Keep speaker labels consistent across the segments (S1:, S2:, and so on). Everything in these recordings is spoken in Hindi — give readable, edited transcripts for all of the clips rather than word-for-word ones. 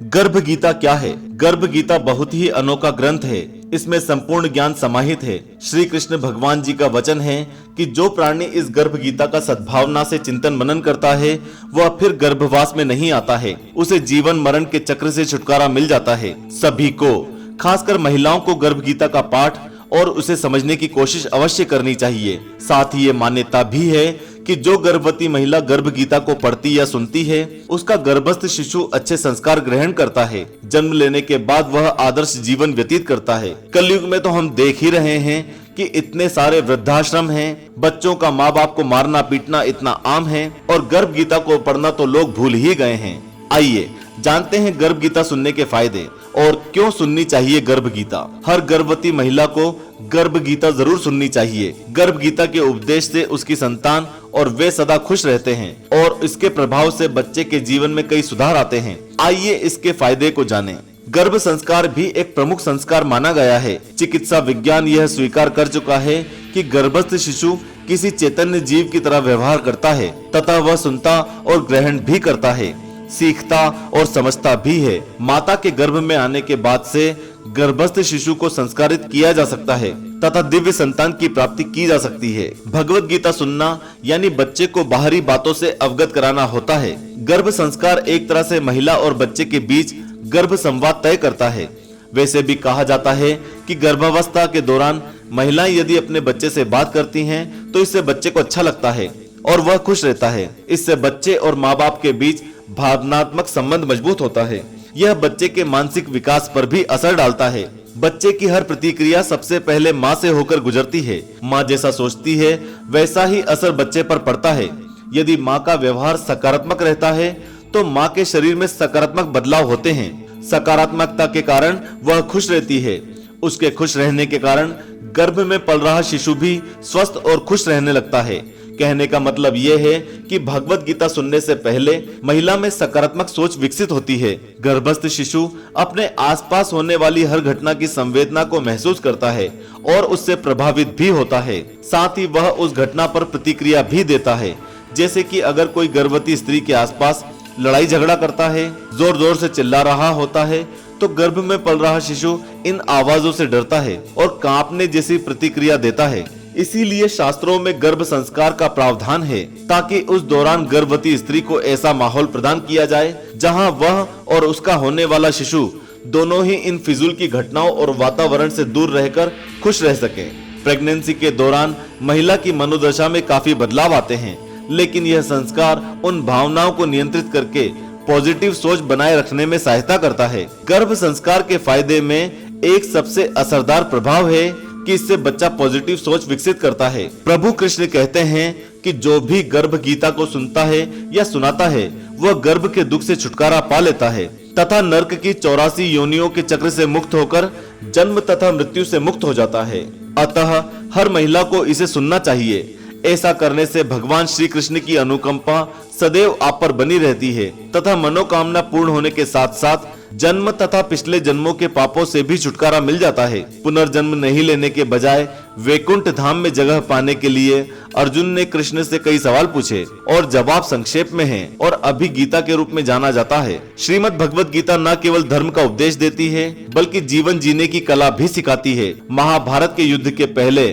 S1: गर्भ गीता क्या है? गर्भ गीता बहुत ही अनोखा ग्रंथ है। इसमें संपूर्ण ज्ञान समाहित है। श्री कृष्ण भगवान जी का वचन है कि जो प्राणी इस गर्भ गीता का सद्भावना से चिंतन मनन करता है वह फिर गर्भवास में नहीं आता है। उसे जीवन मरण के चक्र से छुटकारा मिल जाता है। सभी को, खासकर महिलाओं को गर्भ गीता का पाठ और उसे समझने की कोशिश अवश्य करनी चाहिए। साथ ही ये मान्यता भी है कि जो गर्भवती महिला गर्भ गीता को पढ़ती या सुनती है उसका गर्भस्थ शिशु अच्छे संस्कार ग्रहण करता है। जन्म लेने के बाद वह आदर्श जीवन व्यतीत करता है। कलयुग में तो हम देख ही रहे हैं कि इतने सारे वृद्धाश्रम हैं, बच्चों का माँ बाप को मारना पीटना इतना आम है और गर्भ गीता को पढ़ना तो लोग भूल ही गए हैं। आइए जानते हैं गर्भ गीता सुनने के फायदे और क्यों सुननी चाहिए गर्भ गीता। हर गर्भवती महिला को गर्भ गीता जरूर सुननी चाहिए। गर्भ गीता के उपदेश से उसकी संतान और वे सदा खुश रहते हैं और इसके प्रभाव से बच्चे के जीवन में कई सुधार आते हैं। आइए इसके फायदे को जानें। गर्भ संस्कार भी एक प्रमुख संस्कार माना गया है। चिकित्सा विज्ञान यह स्वीकार कर चुका है कि गर्भस्थ शिशु किसी चैतन्य जीव की तरह व्यवहार करता है तथा वह सुनता और ग्रहण भी करता है, सीखता और समझता भी है। माता के गर्भ में आने के बाद से गर्भस्थ शिशु को संस्कारित किया जा सकता है तथा दिव्य संतान की प्राप्ति की जा सकती है। भगवत गीता सुनना यानी बच्चे को बाहरी बातों से अवगत कराना होता है। गर्भ संस्कार एक तरह से महिला और बच्चे के बीच गर्भ संवाद तय करता है। वैसे भी कहा जाता है कि गर्भावस्था के दौरान महिलाएं यदि अपने बच्चे से बात करती हैं तो इससे बच्चे को अच्छा लगता है और वह खुश रहता है। इससे बच्चे और माँ बाप के बीच भावनात्मक संबंध मजबूत होता है। यह बच्चे के मानसिक विकास पर भी असर डालता है। बच्चे की हर प्रतिक्रिया सबसे पहले माँ से होकर गुजरती है। माँ जैसा सोचती है वैसा ही असर बच्चे पर पड़ता है। यदि माँ का व्यवहार सकारात्मक रहता है तो माँ के शरीर में सकारात्मक बदलाव होते हैं। सकारात्मकता के कारण वह खुश रहती है। उसके खुश रहने के कारण गर्भ में पल रहा शिशु भी स्वस्थ और खुश रहने लगता है। कहने का मतलब यह है कि भगवत गीता सुनने से पहले महिला में सकारात्मक सोच विकसित होती है। गर्भस्थ शिशु अपने आसपास होने वाली हर घटना की संवेदना को महसूस करता है और उससे प्रभावित भी होता है। साथ ही वह उस घटना पर प्रतिक्रिया भी देता है। जैसे कि अगर कोई गर्भवती स्त्री के आसपास लड़ाई झगड़ा करता है, जोर जोर से चिल्ला रहा होता है, तो गर्भ में पल रहा शिशु इन आवाजों से डरता है और कांपने जैसी प्रतिक्रिया देता है। इसीलिए शास्त्रों में गर्भ संस्कार का प्रावधान है ताकि उस दौरान गर्भवती स्त्री को ऐसा माहौल प्रदान किया जाए जहां वह और उसका होने वाला शिशु दोनों ही इन फिजूल की घटनाओं और वातावरण से दूर रहकर खुश रह सके। प्रेगनेंसी के दौरान महिला की मनोदशा में काफी बदलाव आते हैं, लेकिन यह संस्कार उन भावनाओं को नियंत्रित करके पॉजिटिव सोच बनाए रखने में सहायता करता है। गर्भ संस्कार के फायदे में एक सबसे असरदार प्रभाव है कि इससे बच्चा पॉजिटिव सोच विकसित करता है। प्रभु कृष्ण कहते हैं कि जो भी गर्भ गीता को सुनता है या सुनाता है वह गर्भ के दुख से छुटकारा पा लेता है तथा नर्क की 84 योनियों के चक्र से मुक्त होकर जन्म तथा मृत्यु से मुक्त हो जाता है। अतः हर महिला को इसे सुनना चाहिए। ऐसा करने से भगवान श्री कृष्ण की अनुकंपा सदैव आप पर बनी रहती है तथा मनोकामना पूर्ण होने के साथ साथ जन्म तथा पिछले जन्मों के पापों से भी छुटकारा मिल जाता है। पुनर्जन्म नहीं लेने के बजाय वैकुंठ धाम में जगह पाने के लिए अर्जुन ने कृष्ण से कई सवाल पूछे और जवाब संक्षेप में है और अभी गीता के रूप में जाना जाता है। श्रीमद् भगवत गीता न केवल धर्म का उपदेश देती है बल्कि जीवन जीने की कला भी सिखाती है। महाभारत के युद्ध के पहले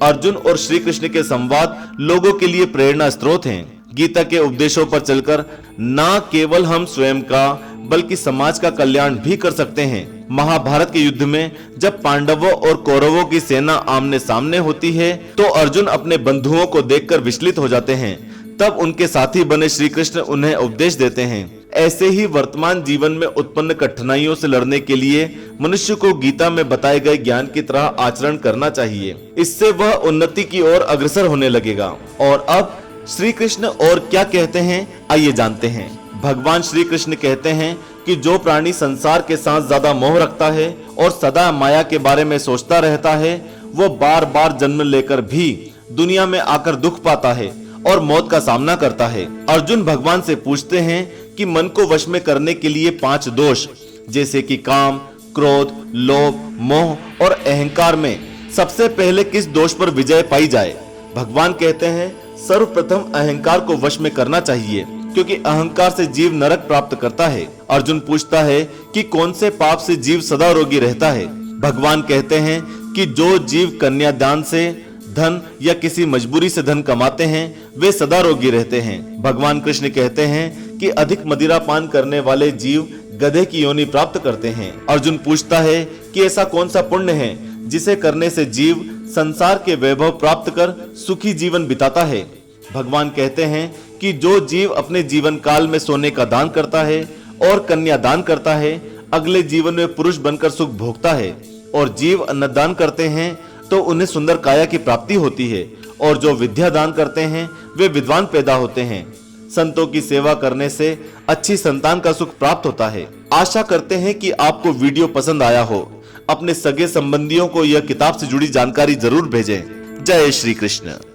S1: अर्जुन और श्री कृष्ण के संवाद लोगों के लिए प्रेरणा स्रोत हैं। गीता के उपदेशों पर चलकर न केवल हम स्वयं का बल्कि समाज का कल्याण भी कर सकते हैं। महाभारत के युद्ध में जब पांडवों और कौरवों की सेना आमने सामने होती है तो अर्जुन अपने बंधुओं को देखकर विचलित हो जाते हैं। तब उनके साथी बने श्री कृष्ण उन्हें उपदेश देते हैं। ऐसे ही वर्तमान जीवन में उत्पन्न कठिनाइयों से लड़ने के लिए मनुष्य को गीता में बताए गए ज्ञान की तरह आचरण करना चाहिए। इससे वह उन्नति की ओर अग्रसर होने लगेगा। और अब श्री कृष्ण और क्या कहते हैं आइए जानते हैं। भगवान श्री कृष्ण कहते हैं कि जो प्राणी संसार के साथ ज्यादा मोह रखता है और सदा माया के बारे में सोचता रहता है वो बार बार जन्म लेकर भी दुनिया में आकर दुख पाता है और मौत का सामना करता है। अर्जुन भगवान से पूछते हैं कि मन को वश में करने के लिए 5 दोष जैसे कि काम, क्रोध, लोभ, मोह और अहंकार में सबसे पहले किस दोष पर विजय पाई जाए। भगवान कहते हैं सर्वप्रथम अहंकार को वश में करना चाहिए क्योंकि अहंकार से जीव नरक प्राप्त करता है। अर्जुन पूछता है कि कौन से पाप से जीव सदा रोगी रहता है। भगवान कहते हैं कि जो जीव कन्यादान से धन या किसी मजबूरी से धन कमाते हैं वे सदा रोगी रहते हैं। भगवान कृष्ण कहते हैं कि अधिक मदिरा पान करने वाले जीव गधे की योनि प्राप्त करते हैं। अर्जुन पूछता है कि ऐसा कौन सा पुण्य है जिसे करने से जीव संसार के वैभव प्राप्त कर सुखी जीवन बिताता है। भगवान कहते हैं कि जो जीव अपने जीवन काल में सोने का दान करता है और कन्या दान करता है अगले जीवन में पुरुष बनकर सुख भोगता है, और जीव अन्नदान करते हैं तो उन्हें सुंदर काया की प्राप्ति होती है, और जो विद्या दान करते हैं वे विद्वान पैदा होते हैं। संतों की सेवा करने से अच्छी संतान का सुख प्राप्त होता है। आशा करते हैं कि आपको वीडियो पसंद आया हो। अपने सगे संबंधियों को यह किताब से जुड़ी जानकारी जरूर भेजें। जय श्री कृष्ण।